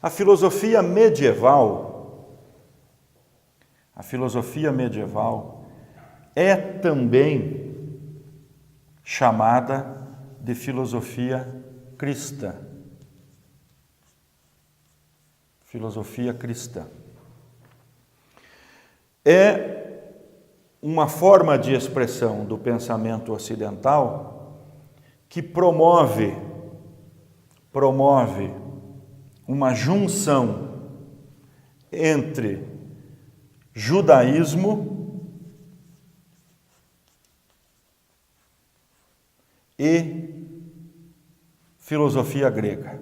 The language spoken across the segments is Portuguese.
A filosofia medieval é também chamada de filosofia cristã. Filosofia cristã. É uma forma de expressão do pensamento ocidental que promove uma junção entre judaísmo e filosofia grega.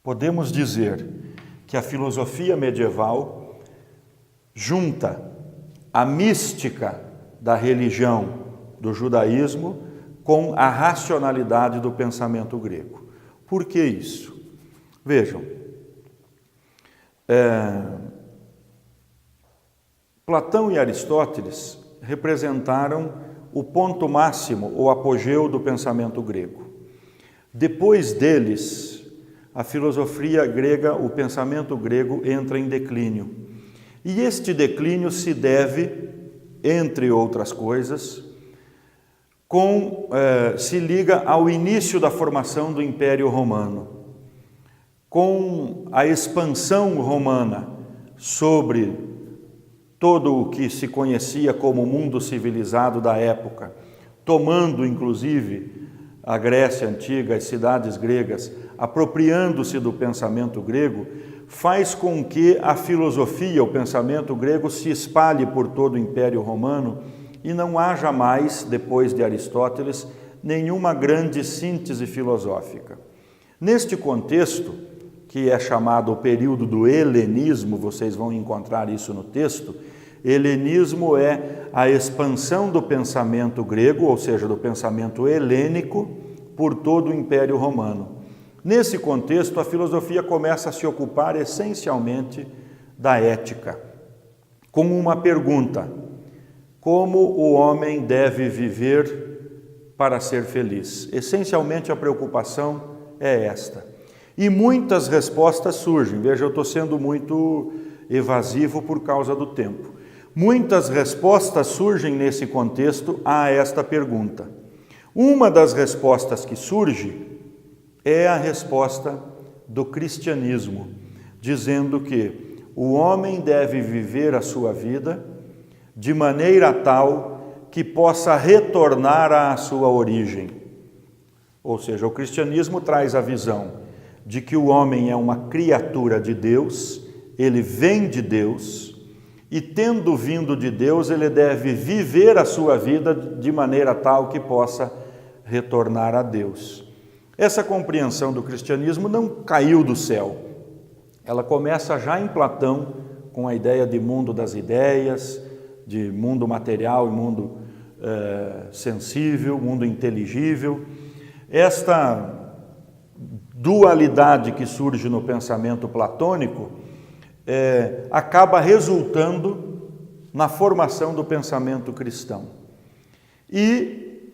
Podemos dizer que a filosofia medieval junta a mística da religião do judaísmo com a racionalidade do pensamento grego. Por que isso? Vejam, Platão e Aristóteles representaram o ponto máximo, o apogeu do pensamento grego. Depois deles, a filosofia grega, o pensamento grego entra em declínio. E este declínio se deve, entre outras coisas, se liga ao início da formação do Império Romano, com a expansão romana sobre todo o que se conhecia como mundo civilizado da época, tomando inclusive a Grécia Antiga, as cidades gregas, apropriando-se do pensamento grego, faz com que a filosofia, o pensamento grego, se espalhe por todo o Império Romano e não haja mais, depois de Aristóteles, nenhuma grande síntese filosófica. Neste contexto, que é chamado o período do helenismo, vocês vão encontrar isso no texto, helenismo é a expansão do pensamento grego, ou seja, do pensamento helênico, por todo o Império Romano. Nesse contexto, a filosofia começa a se ocupar essencialmente da ética, com uma pergunta: como o homem deve viver para ser feliz? Essencialmente a preocupação é esta. E muitas respostas surgem. Veja, eu estou sendo muito evasivo por causa do tempo. Muitas respostas surgem nesse contexto a esta pergunta. Uma das respostas que surge é a resposta do cristianismo, dizendo que o homem deve viver a sua vida de maneira tal que possa retornar à sua origem. Ou seja, o cristianismo traz a visão de que o homem é uma criatura de Deus, ele vem de Deus, e tendo vindo de Deus, ele deve viver a sua vida de maneira tal que possa retornar a Deus. Essa compreensão do cristianismo não caiu do céu. Ela começa já em Platão, com a ideia de mundo das ideias, de mundo material e mundo sensível, mundo inteligível. Esta dualidade que surge no pensamento platônico acaba resultando na formação do pensamento cristão. E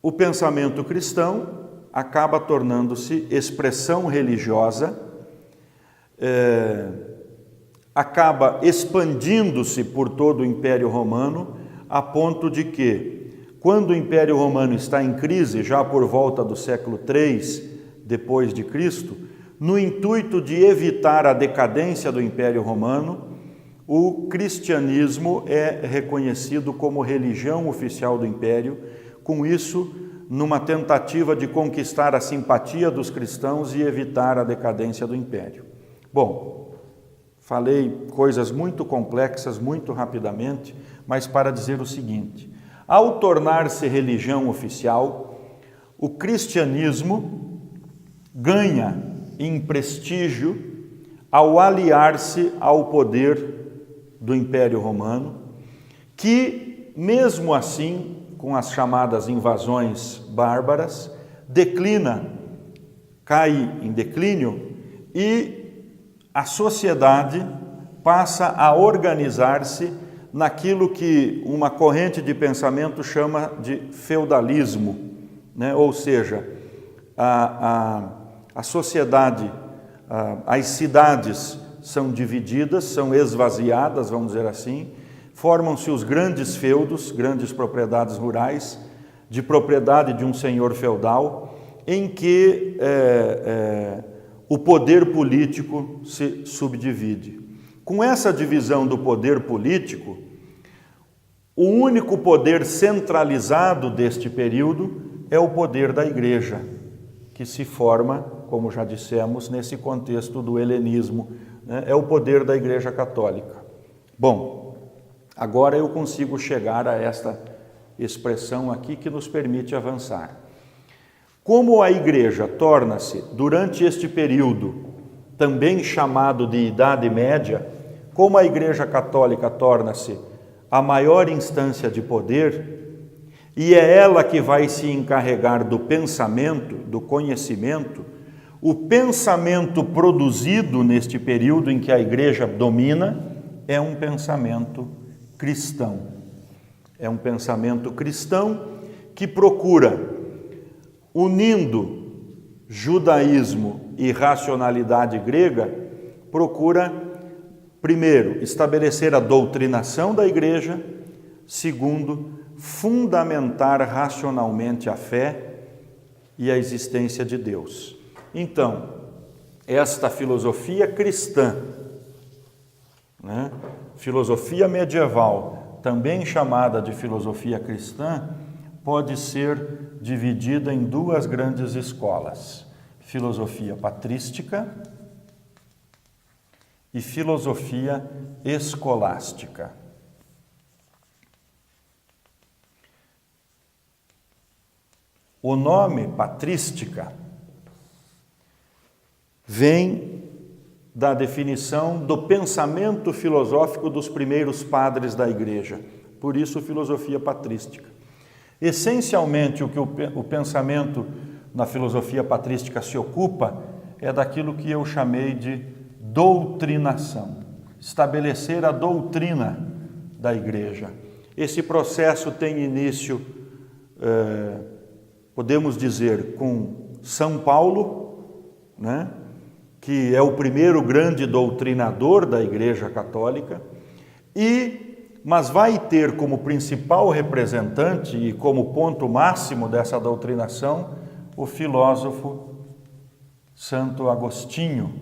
o pensamento cristão acaba tornando-se expressão religiosa, acaba expandindo-se por todo o Império Romano, a ponto de que, quando o Império Romano está em crise, já por volta do século III depois de Cristo, no intuito de evitar a decadência do Império Romano, o cristianismo é reconhecido como religião oficial do Império, com isso, numa tentativa de conquistar a simpatia dos cristãos e evitar a decadência do Império. Bom, falei coisas muito complexas, muito rapidamente, mas para dizer o seguinte: ao tornar-se religião oficial, o cristianismo ganha em prestígio ao aliar-se ao poder do Império Romano, que, mesmo assim, com as chamadas invasões bárbaras, cai em declínio e a sociedade passa a organizar-se naquilo que uma corrente de pensamento chama de feudalismo, né? Ou seja, a sociedade, as cidades são divididas, são esvaziadas, vamos dizer assim, formam-se os grandes feudos, grandes propriedades rurais, de propriedade de um senhor feudal, em que o poder político se subdivide. Com essa divisão do poder político, o único poder centralizado deste período é o poder da Igreja, que se forma, como já dissemos, nesse contexto do helenismo, né? É o poder da Igreja Católica. Bom, agora eu consigo chegar a esta expressão aqui que nos permite avançar. Como a Igreja torna-se, durante este período, também chamado de Idade Média, como a Igreja Católica torna-se a maior instância de poder, e é ela que vai se encarregar do pensamento, do conhecimento, o pensamento produzido neste período em que a Igreja domina é um pensamento cristão. É um pensamento cristão que procura, unindo judaísmo e racionalidade grega, procura, primeiro, estabelecer a doutrinação da Igreja, segundo, fundamentar racionalmente a fé e a existência de Deus. Então, esta filosofia cristã, né, filosofia medieval, também chamada de filosofia cristã, pode ser dividida em duas grandes escolas: filosofia patrística e filosofia escolástica. O nome patrística vem da definição do pensamento filosófico dos primeiros padres da Igreja. Por isso, filosofia patrística. Essencialmente, o que o pensamento na filosofia patrística se ocupa é daquilo que eu chamei de doutrinação. Estabelecer a doutrina da Igreja. Esse processo tem início, podemos dizer, com São Paulo, né, que é o primeiro grande doutrinador da Igreja Católica, mas vai ter como principal representante e como ponto máximo dessa doutrinação o filósofo Santo Agostinho,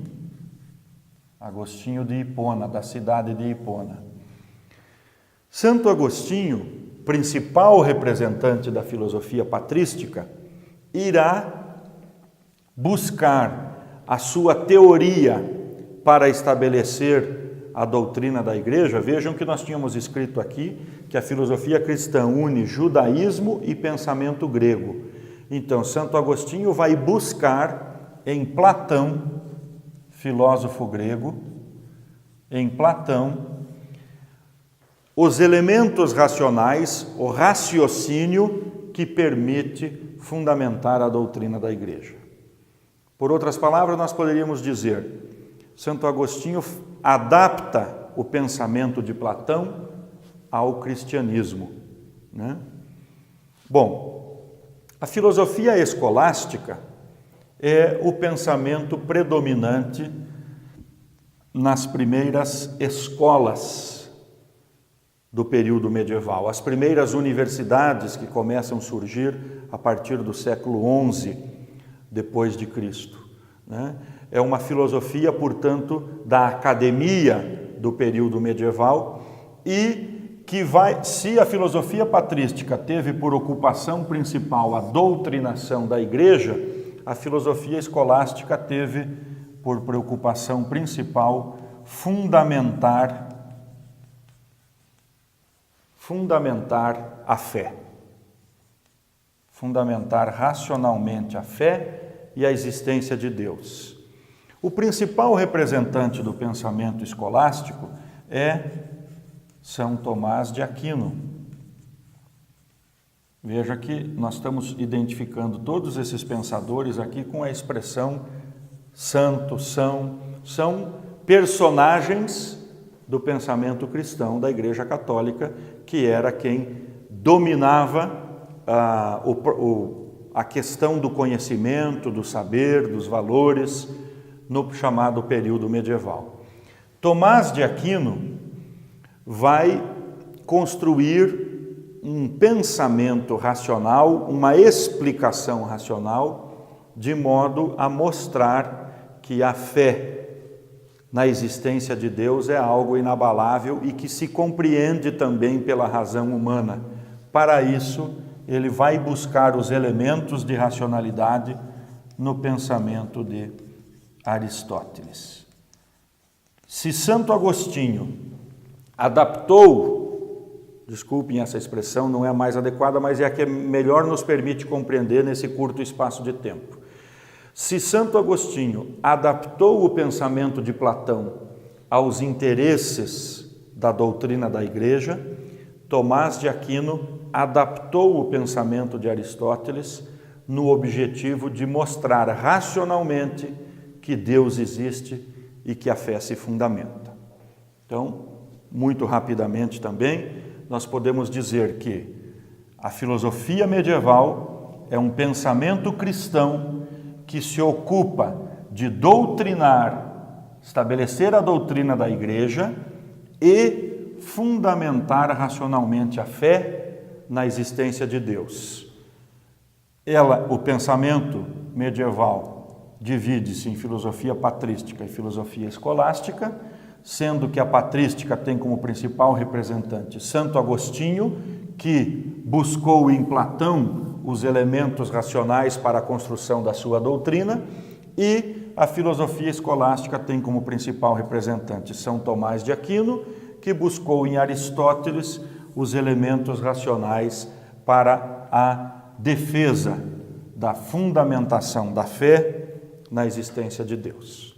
Agostinho de Hipona, da cidade de Hipona. Santo Agostinho, principal representante da filosofia patrística, irá buscar a sua teoria para estabelecer a doutrina da Igreja. Vejam que nós tínhamos escrito aqui que a filosofia cristã une judaísmo e pensamento grego. Então, Santo Agostinho vai buscar em Platão, filósofo grego, em Platão, os elementos racionais, o raciocínio que permite fundamentar a doutrina da Igreja. Por outras palavras, nós poderíamos dizer, Santo Agostinho adapta o pensamento de Platão ao cristianismo, né? Bom, a filosofia escolástica é o pensamento predominante nas primeiras escolas do período medieval. As primeiras universidades que começam a surgir a partir do século XI depois de Cristo, né? É uma filosofia, portanto, da academia do período medieval e que vai, se a filosofia patrística teve por ocupação principal a doutrinação da Igreja, a filosofia escolástica teve por preocupação principal fundamentar a fé. Fundamentar racionalmente a fé e a existência de Deus. O principal representante do pensamento escolástico é São Tomás de Aquino. Veja que nós estamos identificando todos esses pensadores aqui com a expressão santo, são personagens do pensamento cristão da Igreja Católica, que era quem dominava a questão do conhecimento, do saber, dos valores, no chamado período medieval. Tomás de Aquino vai construir um pensamento racional, uma explicação racional, de modo a mostrar que a fé na existência de Deus é algo inabalável e que se compreende também pela razão humana. Para isso, ele vai buscar os elementos de racionalidade no pensamento de Aristóteles. Se Santo Agostinho adaptou, desculpem essa expressão, não é a mais adequada, mas é a que melhor nos permite compreender nesse curto espaço de tempo. Se Santo Agostinho adaptou o pensamento de Platão aos interesses da doutrina da Igreja, Tomás de Aquino adaptou o pensamento de Aristóteles no objetivo de mostrar racionalmente que Deus existe e que a fé se fundamenta. Então, muito rapidamente também, nós podemos dizer que a filosofia medieval é um pensamento cristão que se ocupa de doutrinar, estabelecer a doutrina da Igreja e fundamentar racionalmente a fé na existência de Deus. O pensamento medieval divide-se em filosofia patrística e filosofia escolástica, sendo que a patrística tem como principal representante Santo Agostinho, que buscou em Platão os elementos racionais para a construção da sua doutrina, e a filosofia escolástica tem como principal representante São Tomás de Aquino, que buscou em Aristóteles os elementos racionais para a defesa da fundamentação da fé na existência de Deus.